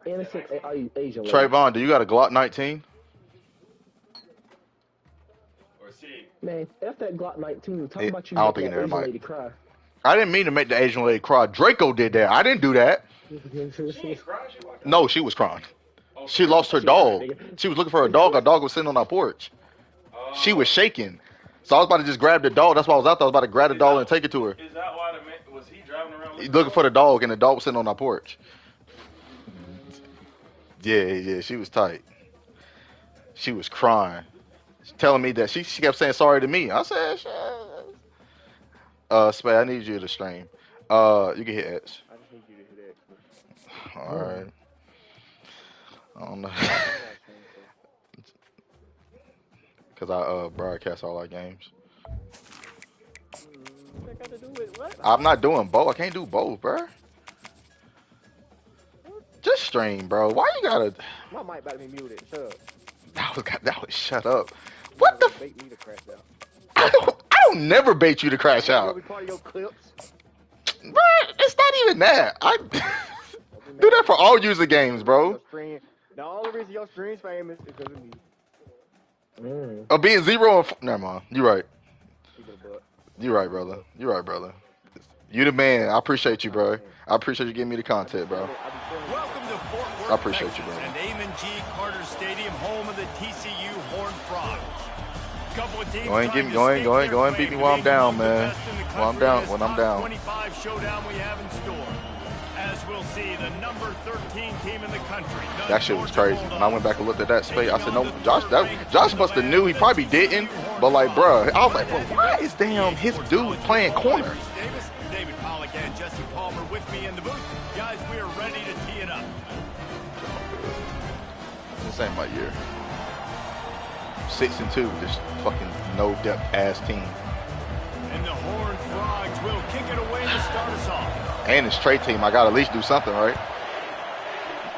innocent Asian lady. Trayvon, do you got a Glock 19? Man, F that Glock 19. Talk about you I don't making think that it Asian might. lady cry. I didn't mean to make the Asian lady cry. Draco did that. I didn't do that. No, she was crying. She lost her dog. She was looking for her dog. Her dog was sitting on our porch. She was shaking. So I was about to just grab the dog. That's why I was out there. I was about to grab the dog and take it to her. Is that why was he driving around looking for the dog, and the dog was sitting on our porch? Yeah, she was tight. She was crying. Telling me that she kept saying sorry to me. I said, Spade, I need you to stream. You can hit X. I just need you to hit X. Alright. I don't know. Because I broadcast all our games. That got to do with what? I'm not doing both. I can't do both, bro. Just stream, bro. Why you gotta... My mic about to be muted. Shut up. That was shut up. What the... Bait me to crash out. I don't never bait you to crash out. Be part of your clips. Bro, it's not even that. I do that for all user games, bro. The only reason your stream's famous is because of me. Being 0 and... Never mind. You're right. You're right, brother. You're right, brother. You the man. I appreciate you, bro. I appreciate you giving me the content, bro. Welcome to Fort Worth, I appreciate you, bro. And Amon G. Carter Stadium, home of the TCU Horned Frogs. Couple of teams Go ahead, beat me while I'm down, man. When I'm down. 25 showdown we have in store. As we'll see, the number 13 team in the country. That shit was crazy. When I went back and looked at that space, I said, no, Josh must have knew. He probably didn't. But, like, bro, I was like, bro, why is damn his dude playing corner? David Pollock and Jesse Palmer with me in the booth. Guys, we are ready to tee it up. This ain't my year. 6-2, this fucking no depth ass team. And the Horned Frogs will kick it away to start us off. And it's Trey team. I gotta at least do something, right?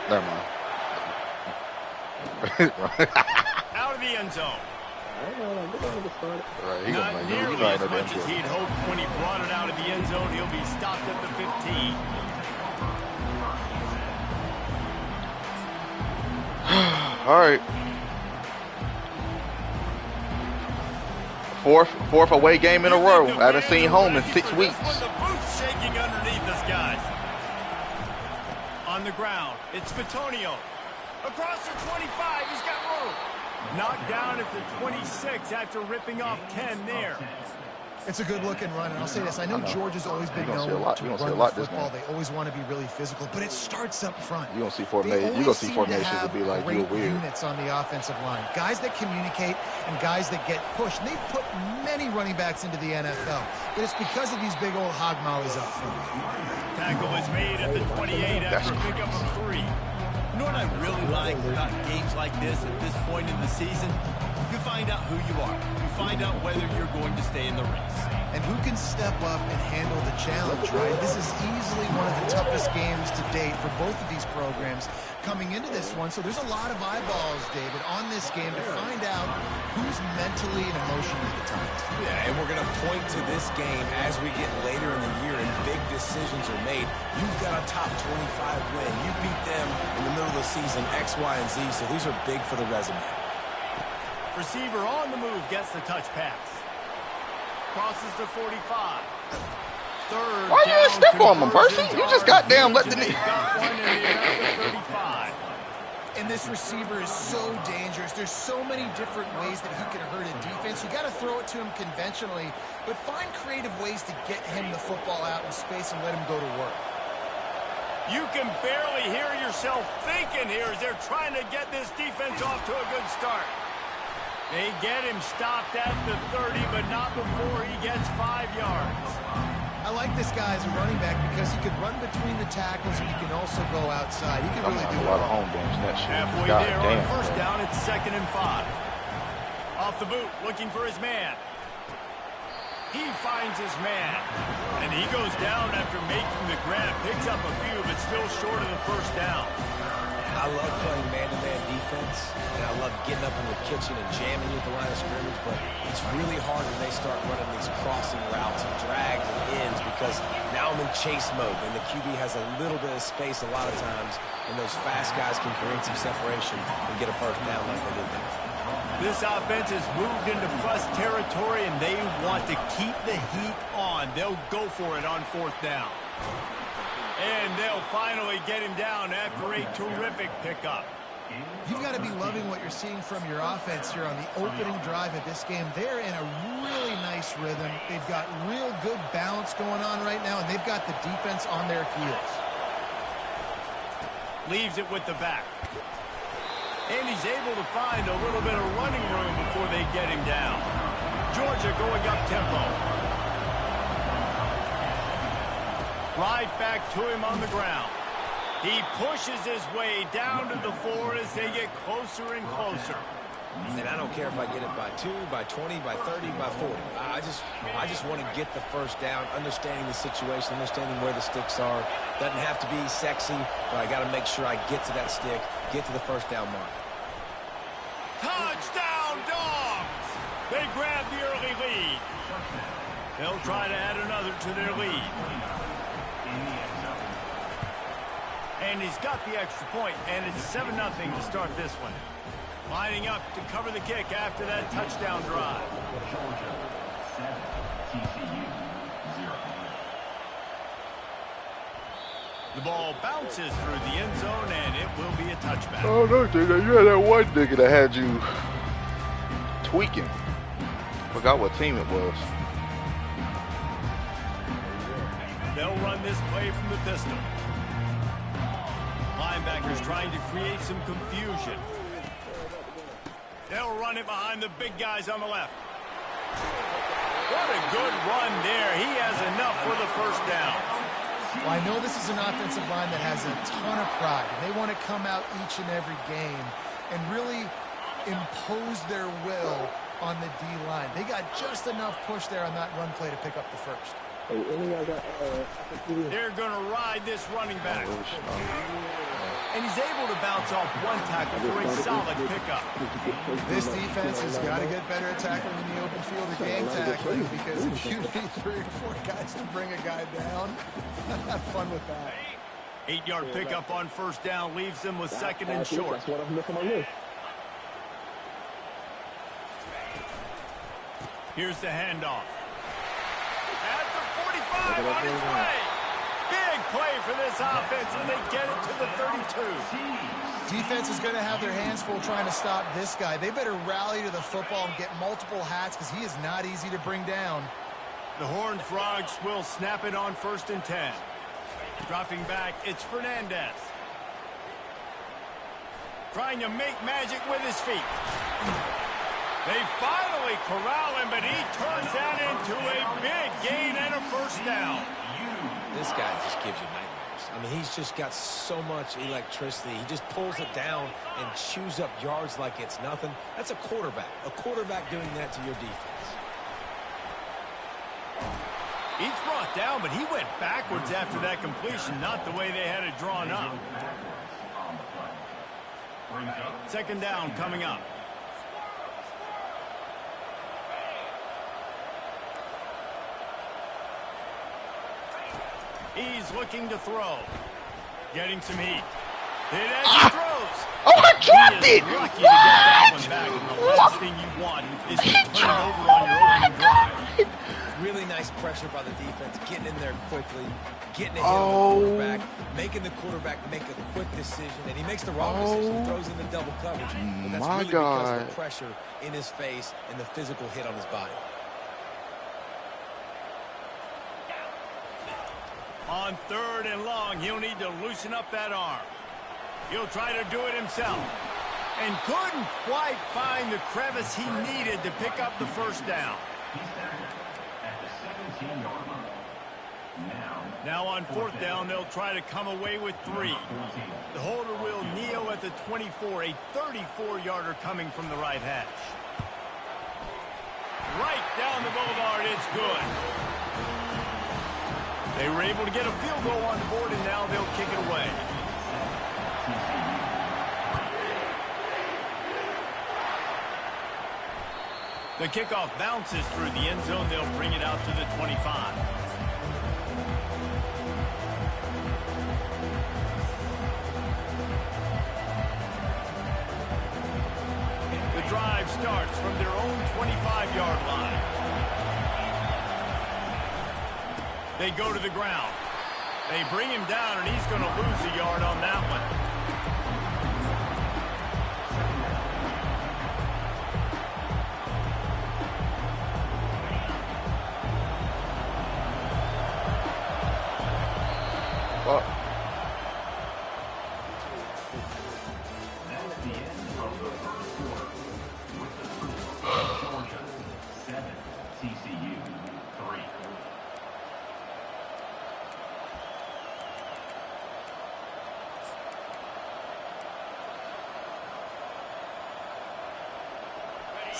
Never mind. Out of the end zone. Right, he Not gonna nearly as much as he'd hoped when he brought it out of the end zone. He'll be stopped at the 15. All right. Fourth away game in a row. I haven't seen home in 6 weeks. The booth shaking underneath us, guys. On the ground, it's Fatonio. Across the 25, he's got room. Knocked down at the 26 after ripping off 10 there. It's a good-looking run, and I'll say this. I know Georgia's always been known to run the football. They always want to be really physical, but it starts up front. You don't see formations. You don't see formations to be like you're weird. Units on the offensive line, guys that communicate and guys that get pushed. And they've put many running backs into the NFL, but it's because of these big old hog mollies up front. Tackle is made at the 28 after a pickup of 3. You know what I really like about games like this at this point in the season? You find out who you are. You find out whether you're going to stay in the race. And who can step up and handle the challenge, right? This is easily one of the toughest games to date for both of these programs coming into this one. So there's a lot of eyeballs, David, on this game to find out who's mentally and emotionally the toughest. Yeah, and we're going to point to this game as we get later in the year and big decisions are made. You've got a top 25 win. You beat them in the middle of the season, X, Y, and Z, so these are big for the resume. Receiver on the move gets the touch pass. Crosses the 45. Third. Why you didn't step on him, Percy? You just goddamn let the knee. And this receiver is so dangerous. There's so many different ways that he can hurt a defense. You got to throw it to him conventionally, but find creative ways to get him the football out in space and let him go to work. You can barely hear yourself thinking here as they're trying to get this defense off to a good start. They get him stopped at the 30, but not before he gets 5 yards. I like this guy as a running back because he can run between the tackles and he can also go outside. He can really do a lot of home games in that shit. Halfway God there damn, on first bro. down, it's 2nd and 5. Off the boot, looking for his man. He finds his man. And he goes down after making the grab. Picks up a few, but still short of the first down. I love playing man-to-man defense defense, and I love getting up in the kitchen and jamming you at the line of scrimmage, but it's really hard when they start running these crossing routes and drags and ends because now I'm in chase mode, and the QB has a little bit of space a lot of times, and those fast guys can create some separation and get a first down like they did there. This offense has moved into plus territory, and they want to keep the heat on. They'll go for it on 4th down. And they'll finally get him down after a terrific pickup. You've got to be loving what you're seeing from your offense here on the opening drive of this game. They're in a really nice rhythm. They've got real good balance going on right now, and they've got the defense on their heels. Leaves it with the back. And he's able to find a little bit of running room before they get him down. Georgia going up tempo. Right back to him on the ground. He pushes his way down to the 4 as they get closer and closer. And I don't care if I get it by 2, by 20, by 30, by 40. I just want to get the first down, understanding the situation, understanding where the sticks are. Doesn't have to be sexy, but I got to make sure I get to that stick, get to the first down mark. Touchdown, Dogs! They grab the early lead. They'll try to add another to their lead. And he's got the extra point, and it's 7-0 to start this one. Lining up to cover the kick after that touchdown drive. The ball bounces through the end zone, and it will be a touchback. Oh, no, dude, you had that one nigga that had you tweaking. Forgot what team it was. They'll run this play from the pistol. Linebackers trying to create some confusion. They'll run it behind the big guys on the left. What a good run there. He has enough for the first down. Well, I know this is an offensive line that has a ton of pride. They want to come out each and every game and really impose their will on the D-line. They got just enough push there on that run play to pick up the first. They're going to ride this running back. And he's able to bounce off one tackle for a solid pickup. This defense has got to get better at tackling in the open field or game tackling, because if you need 3 or 4 guys to bring a guy down, have fun with that. 8-yard pickup on first down leaves them with 2nd and short. That's what I'm looking on this. Here's the handoff. At the 45 on his way. Big play for this offense, and they get it to the 32. Defense is going to have their hands full trying to stop this guy. They better rally to the football and get multiple hats, because he is not easy to bring down. The Horned Frogs will snap it on 1st and 10. Dropping back, it's Fernandez. Trying to make magic with his feet. They finally corral him, but he turns that into a big gain and a first down. This guy just gives you nightmares. I mean, he's just got so much electricity. He just pulls it down and chews up yards like it's nothing. That's a quarterback. A quarterback doing that to your defense. He's brought down, but he went backwards after that completion, not the way they had it drawn up. 2nd down coming up. He's looking to throw. Getting some heat. Hit as he throws. Oh, I dropped it! Lucky to get that one back, and the last thing you want is to turn it over on your opening drive. Really nice pressure by the defense, getting in there quickly, getting ahead of the quarterback, making the quarterback make a quick decision, and he makes the wrong decision. He throws into double coverage, but that's really because of the pressure in his face and the physical hit on his body. On 3rd and long, he'll need to loosen up that arm. He'll try to do it himself. And couldn't quite find the crevice he needed to pick up the first down. Now on 4th down, they'll try to come away with 3. The holder will kneel at the 24, a 34-yarder coming from the right hash. Right down the boulevard, it's good. They were able to get a field goal on the board, and now they'll kick it away. The kickoff bounces through the end zone. They'll bring it out to the 25. The drive starts from their own 25-yard line. They go to the ground. They bring him down, and he's going to lose a yard on that one.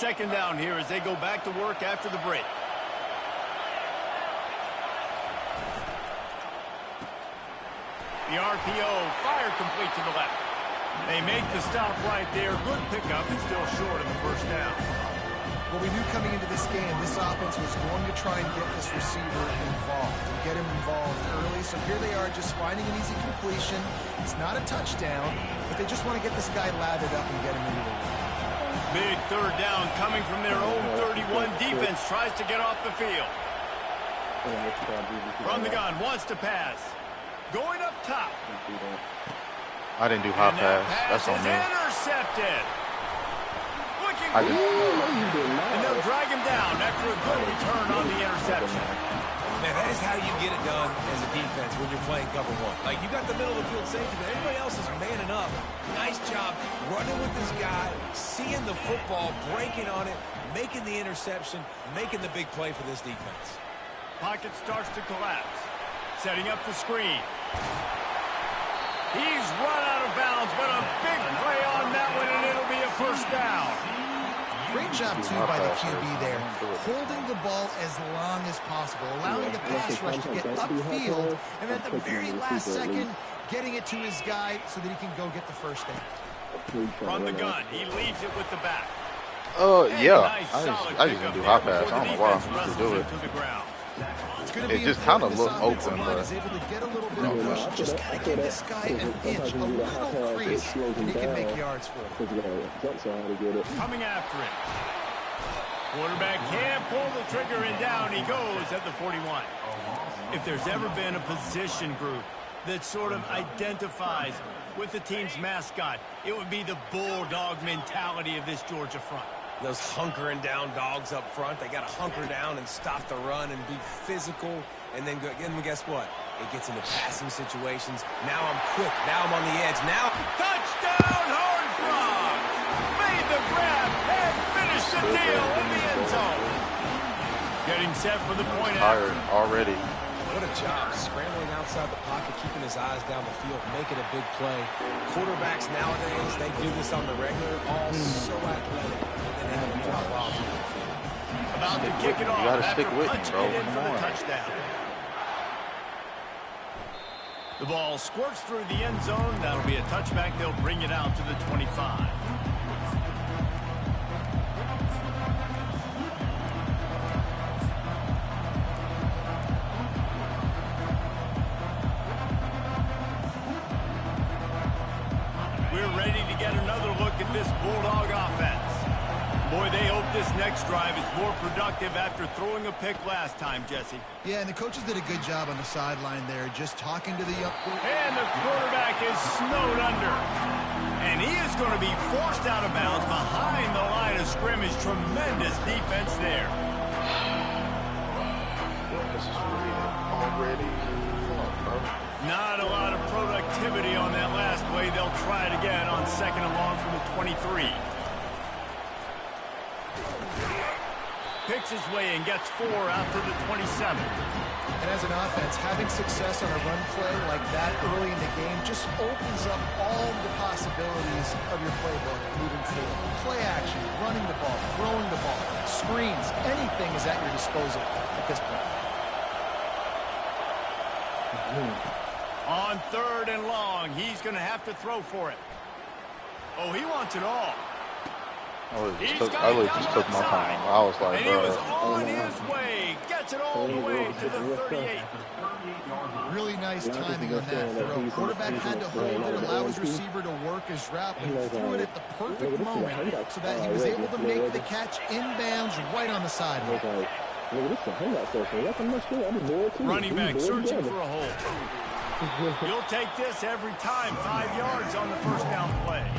Second down here as they go back to work after the break. The RPO, fire complete to the left. They make the stop right there. Good pickup and still short of the first down. Well, we knew coming into this game, this offense was going to try and get this receiver involved, and get him involved early. So here they are just finding an easy completion. It's not a touchdown, but they just want to get this guy lathered up and get him into the lead. Big third down coming from their own 31. Defense tries to get off the field. From the gun, wants to pass. Going up top. I didn't do high pass. That's on me. Intercepted. And they'll drag him down after a good return on the interception. Man, that is how you get it done as a defense when you're playing cover one. Like, you got the middle of the field safety, but everybody else is manning up. Nice job running with this guy, seeing the football, breaking on it, making the interception, making the big play for this defense. Pocket starts to collapse. Setting up the screen. He's run out of bounds, but a big play on that one, and it'll be a first down. Great job, too, by the QB there, holding the ball as long as possible, allowing the pass rush to get upfield, and at the very last second, getting it to his guy so that he can go get the first down. From the gun, he leaves it with the back. Yeah, I just didn't do high pass. I don't know why I used to do it. It just kind of looked open, but able to get a little bit of push, just kind of give this guy an inch, a little crease, and he can make yards for it. Coming after it. Quarterback can't pull the trigger, and down he goes at the 41. If there's ever been a position group that sort of identifies with the team's mascot, it would be the bulldog mentality of this Georgia front. Those hunkering down dogs up front, they got to hunker down and stop the run and be physical. And then guess what? It gets into passing situations. Now I'm quick. Now I'm on the edge. Now touchdown, Horned Frogs! Made the grab and finished the deal in the end zone. Getting set for the point after. Already. What a job, scrambling outside the pocket, keeping his eyes down the field, making a big play. Quarterbacks nowadays, they do this on the regular, all so athletic. About to kick it off. You gotta stick with me, bro. It in for the touchdown. The ball squirts through the end zone. That'll be a touchback. They'll bring it out to the 25. We're ready to get another look at this Bulldog offense. Boy, they hope this next drive is more productive after throwing a pick last time, Jesse. Yeah, and the coaches did a good job on the sideline there, just talking to the And the quarterback is snowed under. And he is going to be forced out of bounds behind the line of scrimmage. Tremendous defense there. This is already fun, bro. Not a lot of productivity on that last play. They'll try it again on second and long from the 23. Picks his way and gets 4 out to the 27. And as an offense, having success on a run play like that early in the game just opens up all the possibilities of your playbook moving forward. Play action, running the ball, throwing the ball, screens, anything is at your disposal at this point. On third and long, he's going to have to throw for it. Oh, he wants it all. I really just took my time. I was like, and he was on his way. Gets it all the way to the 38. Really nice timing on that throw. Quarterback had to hold it, allow his receiver to work his route, but threw it at the perfect moment so that he was able to make the catch inbounds right on the sideline. Running back searching for a hole. You'll take this every time. 5 yards on the first down play.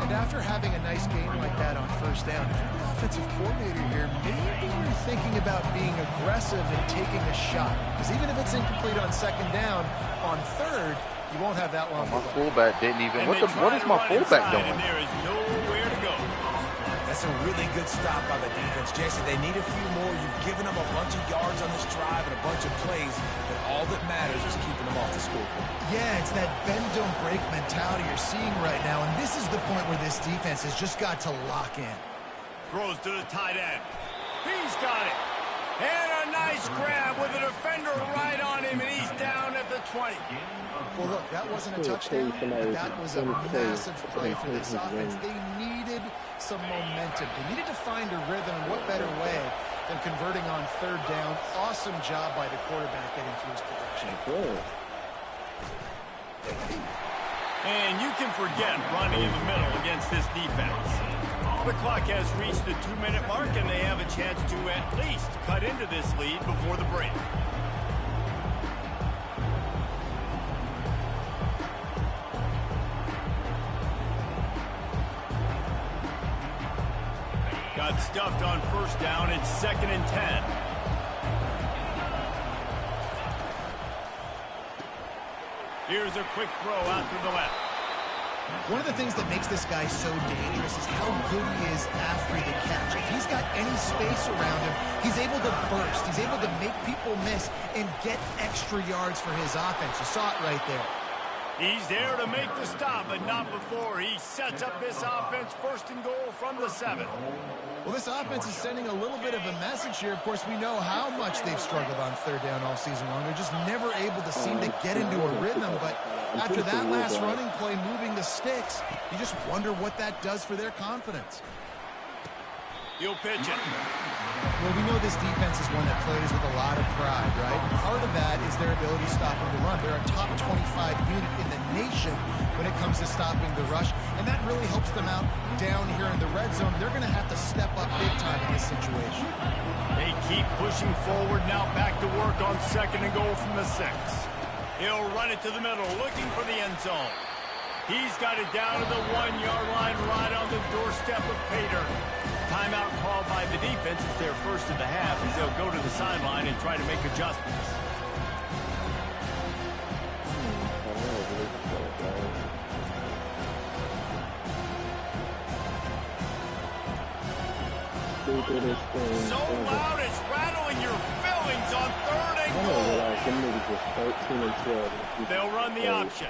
And after having a nice game like that on first down, if you're the offensive coordinator here, maybe you're thinking about being aggressive and taking a shot. Because even if it's incomplete on second down, on third, you won't have that long. My fullback didn't even. What is my fullback doing? And there is nowhere to go. That's a really good stop by the defense. Jason, they need a few more. You've given them a bunch of yards on this drive and a bunch of plays, but all that matters is keeping them off the scoreboard. Yeah, it's that bend, don't break mentality you're seeing right now, and this is the point where this defense has just got to lock in. Throws to the tight end. He's got it. And a nice grab with a defender right on him, and he's down at the 20. Well, look, that wasn't a touchdown, but that was a massive play for this offense. They needed some momentum. They needed to find a rhythm, and what better way than converting on third down. Awesome job by the quarterback getting through his protection. And you can forget running in the middle against this defense. The clock has reached the 2-minute mark, and they have a chance to at least cut into this lead before the break. Got stuffed on first down. It's 2nd and 10. Here's a quick throw out to the left. One of the things that makes this guy so dangerous is how good he is after the catch. If he's got any space around him, he's able to burst. He's able to make people miss and get extra yards for his offense. You saw it right there. He's there to make the stop, but not before he sets up this offense 1st and goal from the 7. Well, this offense is sending a little bit of a message here. Of course, we know how much they've struggled on third down all season long. They're just never able to seem to get into a rhythm. But after that last running play, moving the sticks, you just wonder what that does for their confidence. You'll pitch it. Well, we know this defense is one that plays with a lot of pride, right? Part of that is their ability to stop the run. They're a top 25 unit in the nation when it comes to stopping the rush, and that really helps them out down here in the red zone. They're going to have to step up big time in this situation. They keep pushing forward now, back to work on 2nd and goal from the 6. He'll run it to the middle, looking for the end zone. He's got it down to the 1-yard line, right on the doorstep of Pater. Timeout called by the defense. It's their first of the half as they'll go to the sideline and try to make adjustments. So loud it's rattling your fillings on 3rd and goal. They'll run the option.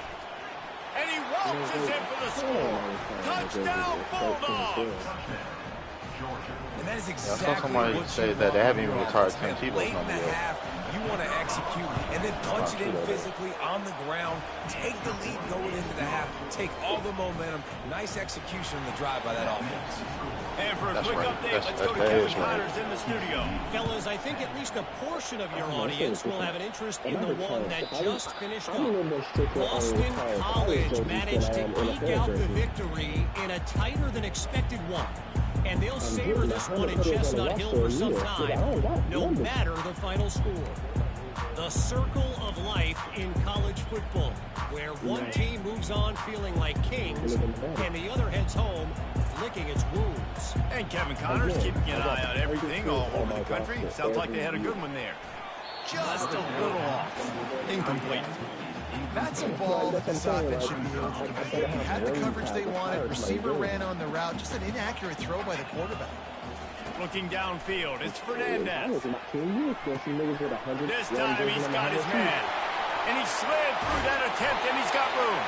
And he waltzes in for the score. Touchdown, Bulldogs. And that is I saw exactly somebody what say you that they want haven't in even your retired offense, man. Tim Tebow's Late in number the yet. half, you want to execute and then punch it in physically on the ground. Take the lead going into the half. Take all the momentum. Nice execution on the drive by that offense. And for a That's quick right. update, let's go to That Kevin is right. Connors in the studio. Fellas, I think at least a portion of your audience will have an interest in the one that just finished up. Boston College managed to eke out the victory in a tighter than expected one. And they'll savor this one in Chestnut Hill for some time, no matter the final score. The circle of life in college football, where one team moves on feeling like kings, and the other heads home licking its wounds. And Kevin Connors keeping an eye on everything all over the country. Sounds like they had a good one there. Just a little off. Incomplete. That's a ball that this offense should be able to make. They had the coverage they wanted. Receiver ran on the route. Just an inaccurate throw by the quarterback. Looking downfield, it's Fernandez. This time he's got his man. And he slid through that attempt, and he's got room.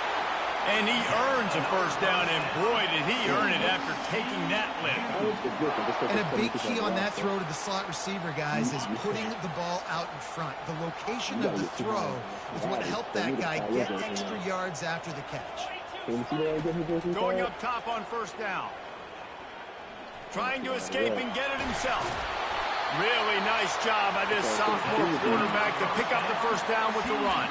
And he earns a first down, and boy, did he earn it after taking that lift. And a big key on that throw to the slot receiver, guys, is putting the ball out in front. The location of the throw is what helped that guy get extra yards after the catch. Going up top on first down. trying to escape and get it himself. Really nice job by this sophomore quarterback to pick up the first down with the run.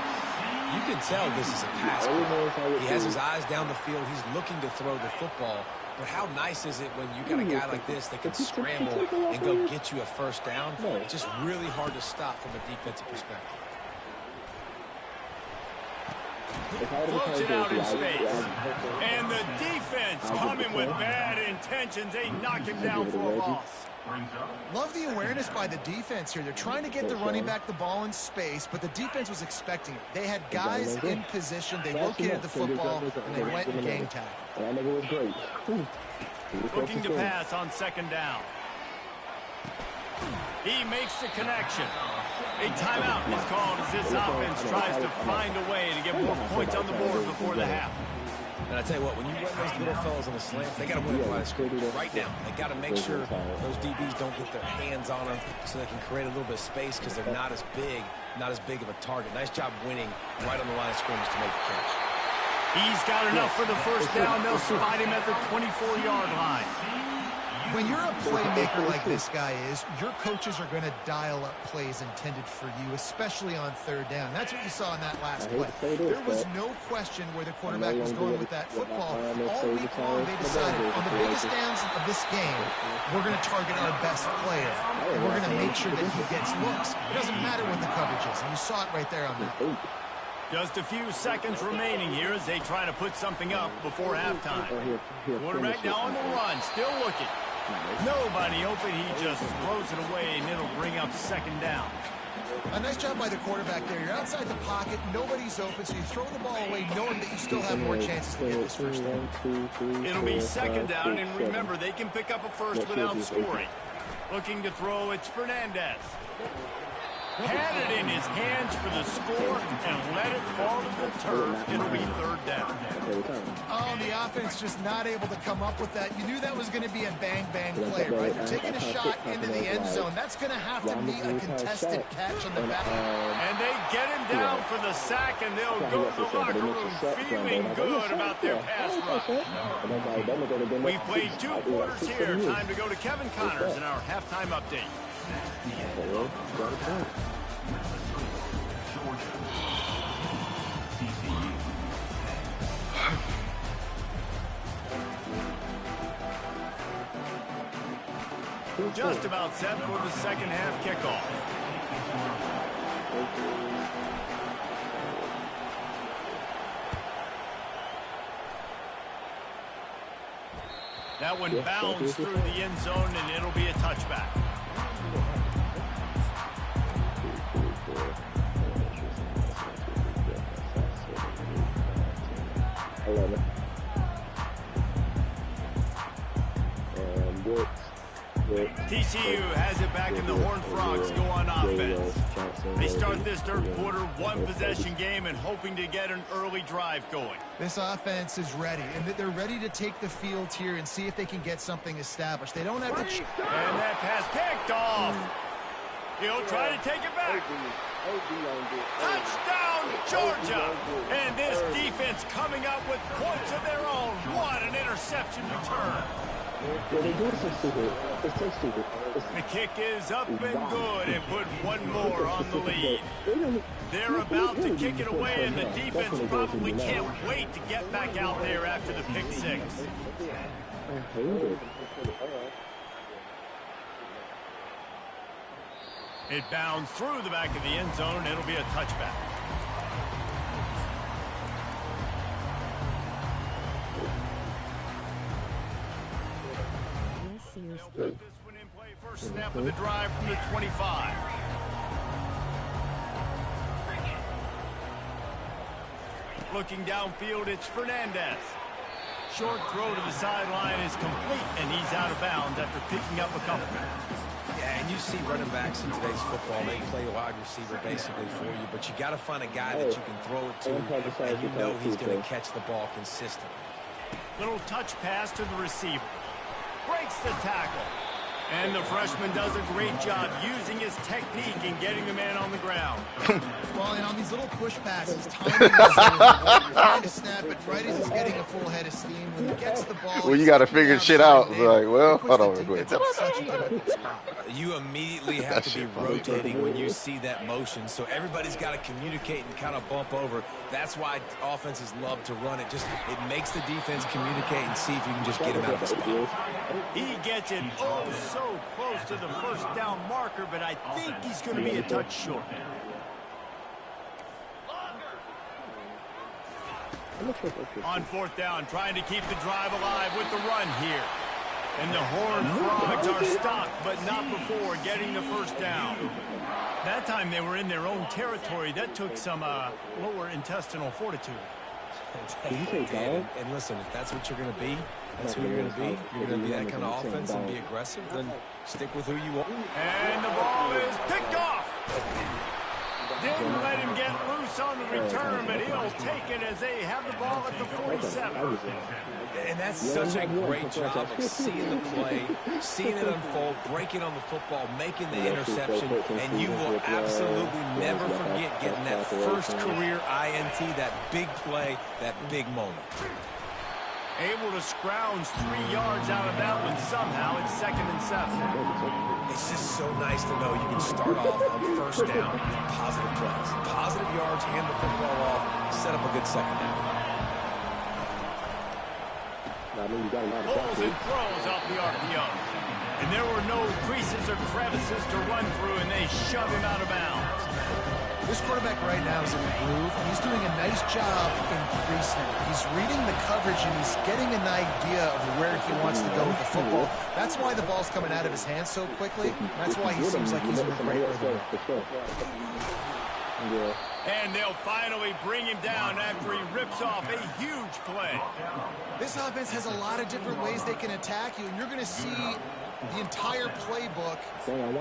You can tell this is a pass play. He has his eyes down the field. He's looking to throw the football. But how nice is it when you got a guy like this that can scramble and go get you a first down? It's just really hard to stop from a defensive perspective. Floats it out in space. And the defense coming with bad intentions. They knock him down for a loss. Love the awareness by the defense here. They're trying to get the running back the ball in space, but the defense was expecting it. They had guys in position. They located the football, and they went and gang tackle. Looking to pass on second down. He makes the connection. A timeout is called as this offense tries to find a way to get more points on the board before the half. And I tell you what, when you run those little fellas on the slants, they got to win the line of scrimmage right now. They got to make sure those DBs don't get their hands on them so they can create a little bit of space because they're not as big of a target. Nice job winning right on the line of scrimmage to make the catch. He's got enough for the first down. They'll spot him at the 24-yard line. When you're a playmaker like this guy is, your coaches are going to dial up plays intended for you, especially on third down. That's what you saw in that last play. There was no question where the quarterback was going with that football. All week long, they decided on the biggest downs of this game, we're going to target our best player, and we're going to make sure that he gets looks. It doesn't matter what the coverage is, and you saw it right there on that. Just a few seconds remaining here as they try to put something up before halftime. Quarterback now on the run, still looking. Nobody open, he just throws it away, and it'll bring up second down. A nice job by the quarterback there. You're outside the pocket, nobody's open, so you throw the ball away knowing that you still have more chances to get this first down. It'll be second down, and remember, they can pick up a first without scoring. Looking to throw, it's Fernandez. Had it in his hands for the score and let it fall to the turf. It'll be third down. Oh, the offense just not able to come up with that. You knew that was going to be a bang-bang play, right? They're taking a shot into the end zone. That's going to have to be a contested catch on the back. And they get him down for the sack, and they'll go to the locker room feeling good about their pass rush. We've played 2 quarters here. Time to go to Kevin Connors in our halftime update. Just about set for the second half kickoff. That one bounds through the end zone, and it'll be a touchback. TCU has it back, and the Horned Frogs go on offense. They start this third quarter, 1-possession game, and hoping to get an early drive going. This offense is ready, and they're ready to take the field here and see if they can get something established. They don't have to... And that pass picked off. He'll try to take it back. Touchdown, Georgia! And this defense coming up with points of their own. What an interception return. The kick is up and good, and put one more on the lead. They're about to kick it away, and the defense probably can't wait to get back out there after the pick six. It bounds through the back of the end zone. It'll be a touchback. This one in play, first snap of the drive from the 25. Looking downfield, it's Fernandez. Short throw to the sideline is complete, and he's out of bounds after picking up a couple. Yeah, and you see running backs in today's football, they play a wide receiver basically for you, but you got to find a guy that you can throw it to, and you know he's going to catch the ball consistently. Little touch pass to the receiver. Breaks the tackle. And the freshman does a great job using his technique and getting the man on the ground. Well, and on these little push passes, timing is trying to snap it right as he's getting a full head of steam. When he gets the ball, well, you got to figure shit out. Like, well, hold on real quick. You immediately have to be rotating when you see that motion, so everybody's got to communicate and kind of bump over. That's why offenses love to run it. Just it makes the defense communicate and see if you can just get him out of the spot. He gets it so close to the first down marker, but I think he's going to be a touch short. On fourth down, trying to keep the drive alive with the run here. And the Horned Frogs are stopped, but not before getting the first down. That time they were in their own territory. That took some lower intestinal fortitude. And listen, if that's what you're going to be, that's who you're going to be. You're going to be that kind of offense and be aggressive, then stick with who you want. And the ball is picked off. Didn't let him get loose on the return, but he'll take it as they have the ball at the 47. And that's such a great job of seeing the play, seeing it unfold, breaking on the football, making the interception, and you will absolutely never forget getting that first career INT, that big play, that big moment. Able to scrounge 3 yards out of that one somehow. It's 2nd and 7. It's just so nice to know you can start off on first down, positive plays, positive yards, hand the football off, set up a good second down. Pulls and throws off the RPO. And there were no creases or crevices to run through, and they shove him out of bounds. This quarterback right now is in the groove. He's doing a nice job in pre-snap. He's reading the coverage, and he's getting an idea of where he wants to go with the football. That's why the ball's coming out of his hands so quickly. That's why he seems like he's in a great rhythm. And they'll finally bring him down after he rips off a huge play. This offense has a lot of different ways they can attack you, and you're going to see the entire playbook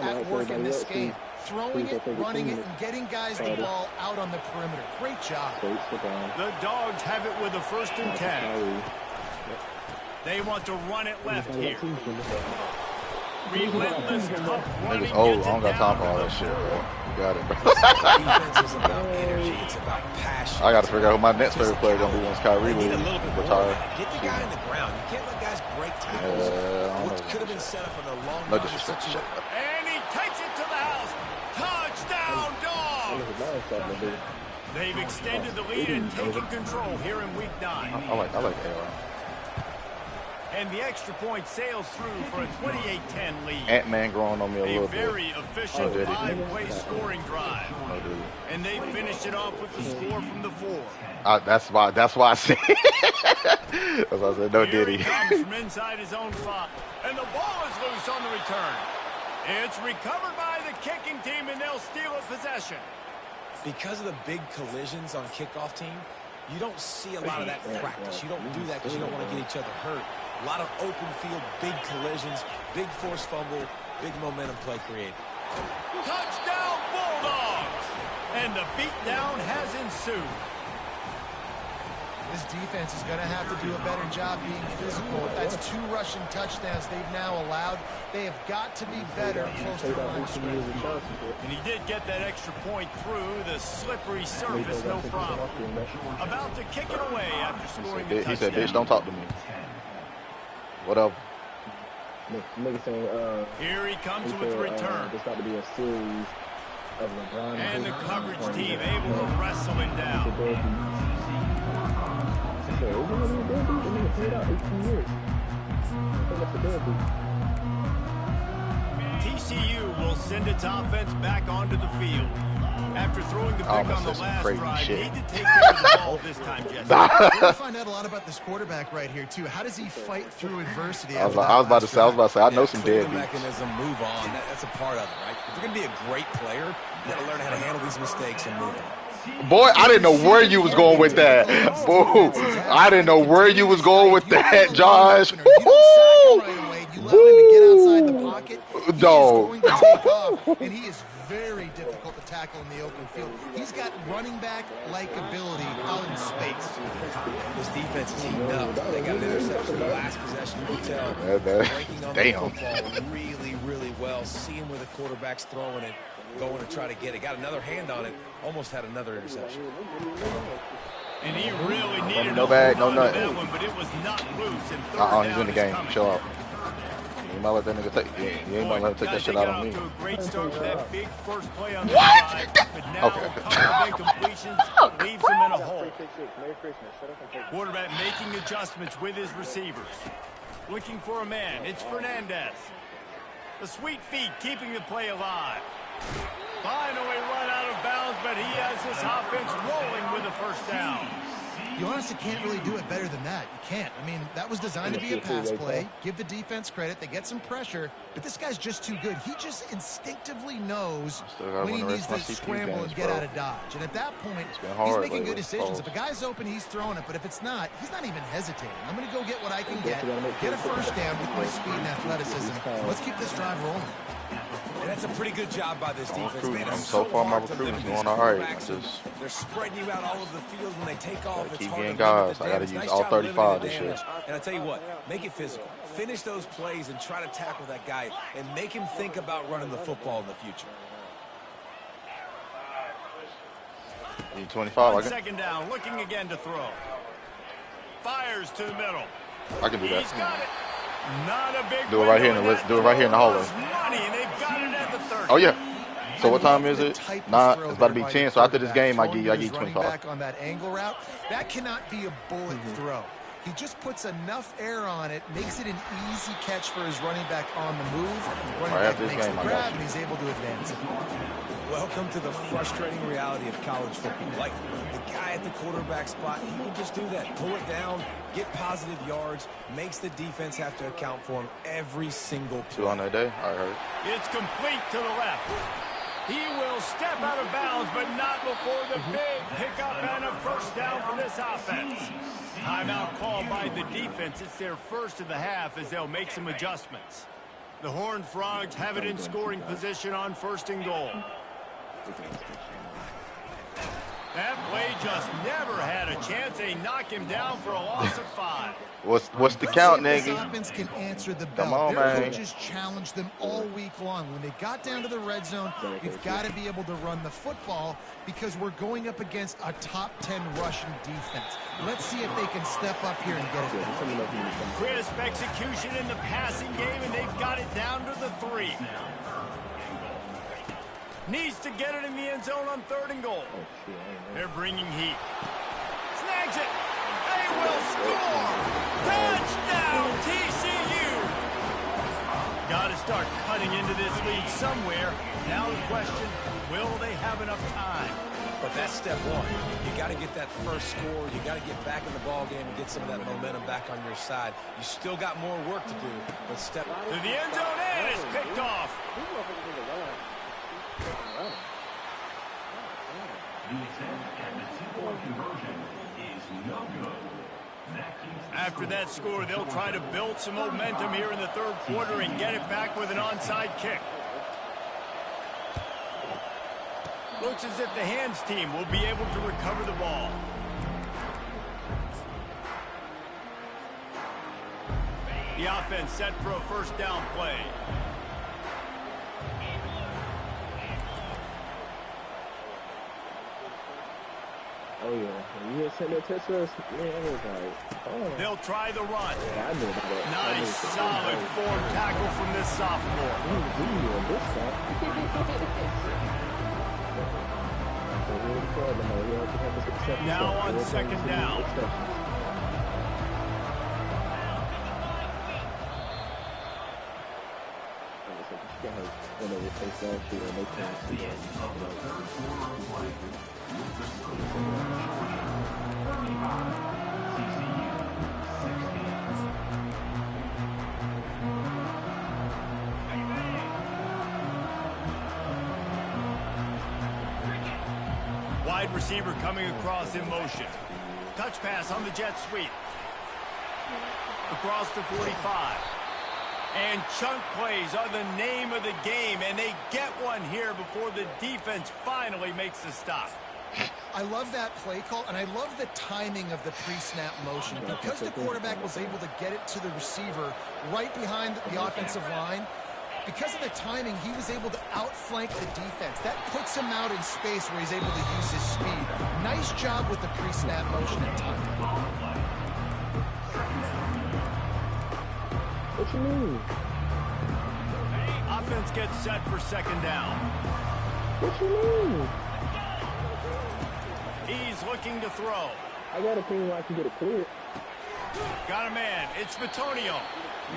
at work in this game. Throwing it, running it, and getting guys the ball out on the perimeter. Great job. The Dogs have it with a 1st and 10. They want to run it left here. Relentless, tough running. Oh, I don't got time for all that shit, bro. You got it, bro. Defense is about energy. It's about passion. I got to figure out who my next favorite player is going to be once Kyrie leaves. Retire. Get the guy in the ground. You can't let guys break tackles. Which could have been set up in a long no disrespect. And he takes it to the house. Touchdown, Dogs! They've extended the lead and taken control here in Week 9. I like AR. And the extra point sails through for a 28-10 lead. Ant-Man growing on me a little bit. A very efficient 5-play scoring drive. Oh, dude. And they finished it off with the score from the 4. That's why I said. That's why I said no Here Diddy. he comes from inside his own 5. And the ball is loose on the return. It's recovered by the kicking team, and they'll steal a possession. Because of the big collisions on kickoff team, you don't see a lot of that in practice. You don't do that because you don't want to get each other hurt. A lot of open field, big collisions, big forced fumble, big momentum play created. Touchdown, Bulldogs! And the beatdown has ensued. This defense is going to have to do a better job being physical. That's 2 rushing touchdowns they've now allowed. They have got to be better close to the line of scrimmage. And he did get that extra point through the slippery surface, no problem. About to kick it away after scoring the touchdown. He said, bitch, don't talk to me. Whatever. Here he comes with the return. There's about to be a series of LeBron. And the coverage team able to wrestle him down. TCU will send its offense back onto the field. After throwing the pick on the last drive, need to take care of the ball this time, Jesse. We're going to find out a lot about this quarterback right here, too. How does he fight through adversity? I was about to say, I know some deadbeats. Mechanism, move on. That's a part of it, right? If you're going to be a great player, you got to learn how to handle these mistakes and move on. Boy, I didn't know where you was going with that. Boy, I didn't know where you was going with that, Josh. No. And he is very difficult to tackle in the open field. He's got running back-like ability out in space. This defense is heating up. They got an interception the last possession, you could tell breaking on the football really, really well, seeing where the quarterback's throwing it, going to try to get it. Got another hand on it, almost had another interception. And he really needed no bag, no nut. that one, but it was not loose. And he's in the game. Chill out. You might let that nigga take. You ain't gonna let him take that shit out on me. A great start with that big first play on the side, but now a couple of incompletions leaves him in a hole. Quarterback making adjustments with his receivers. Looking for a man. It's Fernandez. The sweet feet keeping the play alive. Finally run out of bounds, but he has this offense rolling with a first down. You honestly can't really do it better than that. You can't. I mean, that was designed to be a pass play. Give the defense credit. They get some pressure, but this guy's just too good. He just instinctively knows when he needs to scramble and get out of dodge. And at that point, he's making good decisions. If a guy's open, he's throwing it. But if it's not, he's not even hesitating. I'm going to go get what I can get a first down with my speed and athleticism. Let's keep this drive rolling. And that's a pretty good job by this defense. Man, so far my recruiting's going all right. They're spreading you out all over the field when they take off. Keep getting guys. I got to use all 35 this year. And I tell you what, make it physical. Finish those plays and try to tackle that guy and make him think about running the football in the future. 25. Second down, looking again to throw. Fires to the middle. I can do that. He's got it. Not a big do it right here in the do it right here in the hallway. Oh yeah. So what time is it? Nah, it's about to be 10. So after this game, I give you 25. Back on that angle route, that cannot be a bullet throw. He just puts enough air on it, makes it an easy catch for his running back on the move. Running back makes the grab, and he's able to advance it. Welcome to the frustrating reality of college football. Like the guy at the quarterback spot, he can just do that. Pull it down, get positive yards, makes the defense have to account for him every single play. 2 on that day, I heard. It's complete to the left. He will step out of bounds, but not before the big pickup and a first down for this offense. Timeout called by the defense. It's their first of the half as they'll make some adjustments. The Horned Frogs have it in scoring position on first and goal. That play just never had a chance. They knock him down for a loss of 5. What's the count, nigga? This offense can answer the bell. Come on, Their man. coaches challenged them all week long. When they got down to the red zone, we've got to be able to run the football because we're going up against a top 10 Russian defense. Let's see if they can step up here and get it done. Crisp execution in the passing game, and they've got it down to the 3. Needs to get it in the end zone on 3rd and goal. They're bringing heat. Snags it. They will score. Touchdown, TCU. Got to start cutting into this lead somewhere. Now the question, will they have enough time? But that's step one. You got to get that first score. You got to get back in the ball game and get some of that momentum back on your side. You still got more work to do, but step to the end zone, and it's picked off. After that score, they'll try to build some momentum here in the 3rd quarter and get it back with an onside kick. Looks as if the hands team will be able to recover the ball. The offense set for a first down play. Oh, yeah. You just sent that text to us? Man, I was like, oh. They'll try the run. Yeah, I knew about it. Nice, solid form tackle from this sophomore. Now on 2nd down. Wide receiver coming across in motion. Touch pass on the jet sweep. Across the 45. And chunk plays are the name of the game, and they get one here before the defense finally makes the stop. I love that play call, and I love the timing of the pre-snap motion. Because the quarterback was able to get it to the receiver right behind the offensive line, because of the timing, he was able to outflank the defense. That puts him out in space where he's able to use his speed. Nice job with the pre-snap motion and timing. What you mean? Offense gets set for second down. What you mean? He's looking to throw. I got a opinion where I can get it cleared. Got a man. It's Batonio.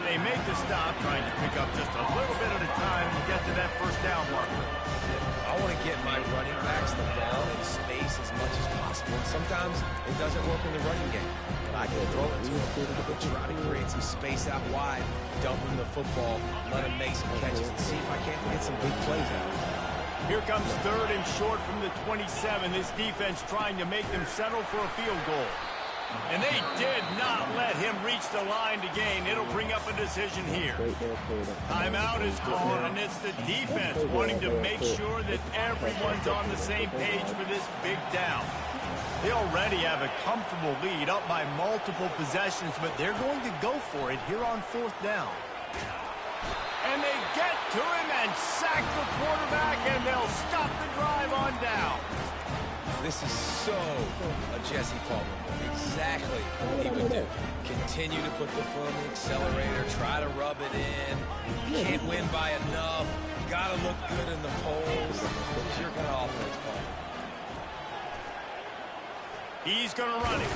They make the stop, trying to pick up just a little bit at a time to get to that first down marker. I want to get my running backs the ball in space as much as possible. And sometimes it doesn't work in the running game. But I can throw it to them, try to create some space out wide, dump them the football, let them make some catches, and see if I can't get some big plays out of it. Here comes third and short from the 27. This defense trying to make them settle for a field goal. And they did not let him reach the line to gain. It'll bring up a decision here. Timeout is called, and it's the defense wanting to make sure that everyone's on the same page for this big down. They already have a comfortable lead up by multiple possessions, but they're going to go for it here on fourth down. And they get to him and sack the quarterback, and they'll stop the drive on down. This is so a Jesse Palmer. Exactly what he would do. Continue to put the foot on the accelerator, try to rub it in. Can't win by enough. Got to look good in the polls. It's your kind of offense, Palmer. He's going to run it.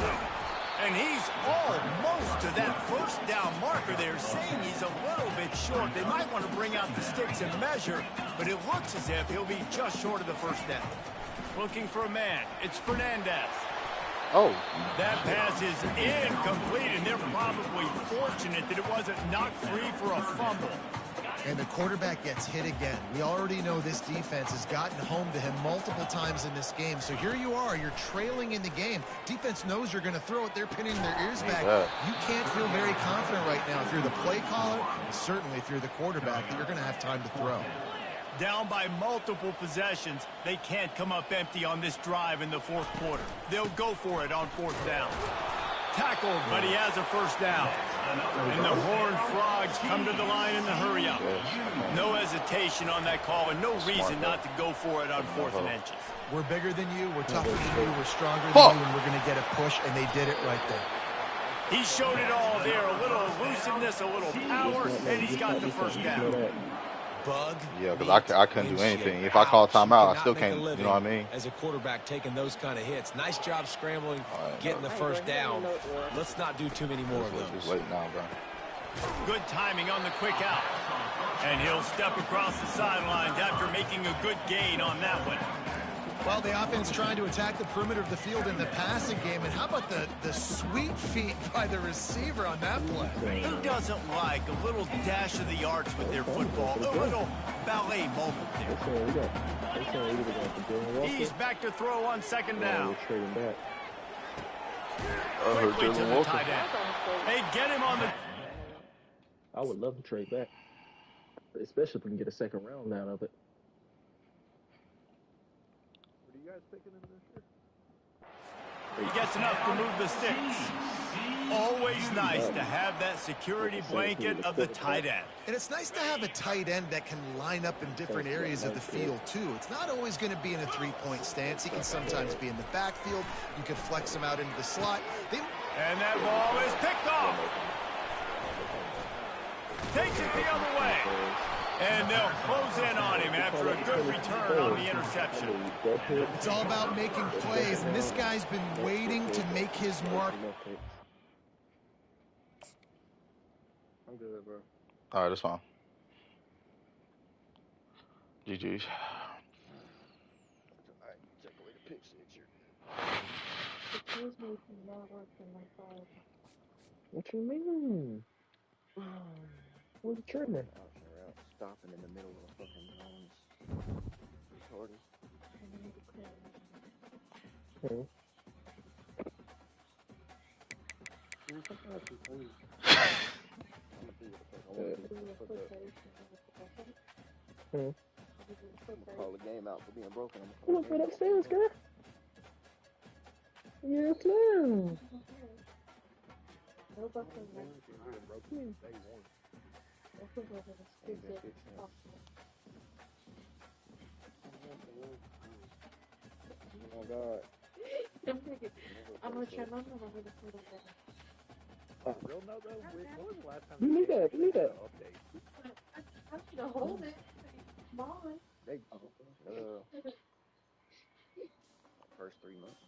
And he's almost to that first down marker there, saying he's a little bit short. They might want to bring out the sticks and measure, but it looks as if he'll be just short of the first down. Looking for a man. It's Fernandez. Oh. That pass is incomplete, and they're probably fortunate that it wasn't knocked free for a fumble. And the quarterback gets hit again. We already know this defense has gotten home to him multiple times in this game. So here you are, you're trailing in the game. Defense knows you're going to throw it. They're pinning their ears back. You can't feel very confident right now if you're the play caller, and certainly if you're the quarterback, that you're going to have time to throw. Down by multiple possessions, they can't come up empty on this drive in the fourth quarter. They'll go for it on fourth down. Tackled, but he has a first down. And the Horned Frogs come to the line in the hurry-up. No hesitation on that call, and no reason not to go for it on fourth and inches. We're bigger than you, we're tougher than you, we're stronger than you, and we're going to get a push, and they did it right there. He showed it all there, a little elusiveness, a little power, and he's got the first down. Bug. Yeah, because I couldn't do anything. If I call timeout, I still can't, you know what I mean? As a quarterback taking those kind of hits. Nice job scrambling, getting the first down. Let's not do too many more of those. Just wait now, bro. Good timing on the quick out. And he'll step across the sidelines after making a good gain on that one. Well, the offense trying to attack the perimeter of the field in the passing game. And how about the sweet feet by the receiver on that play? Who doesn't like a little dash of the arts with their football? A little ballet moment there. He's back to throw on second down. Quickly to the tight end. They get him on the... I would love to trade back, especially if we can get a second round out of it. He gets enough to move the sticks. Always nice to have that security blanket of the tight end. And it's nice to have a tight end that can line up in different areas of the field, too. It's not always going to be in a three-point stance. He can sometimes be in the backfield. You can flex him out into the slot. And that ball is picked off. Takes it the other way. And they'll close in on him after a good return on the interception. It's all about making plays, and this guy's been waiting to make his mark. I'm good, bro. All right, that's fine. GG's. What you mean? What's the trimming? Stopping in the middle of a fucking retarded. Call the game out for being broken. What's that upstairs, girl? Yes, ma'am. Oh God. I'm gonna try my mom. I'm gonna put it down. Real note though, when was the last time You the need game that. You actually need had that. an update? I need to hold it. Small. They, first 3 months.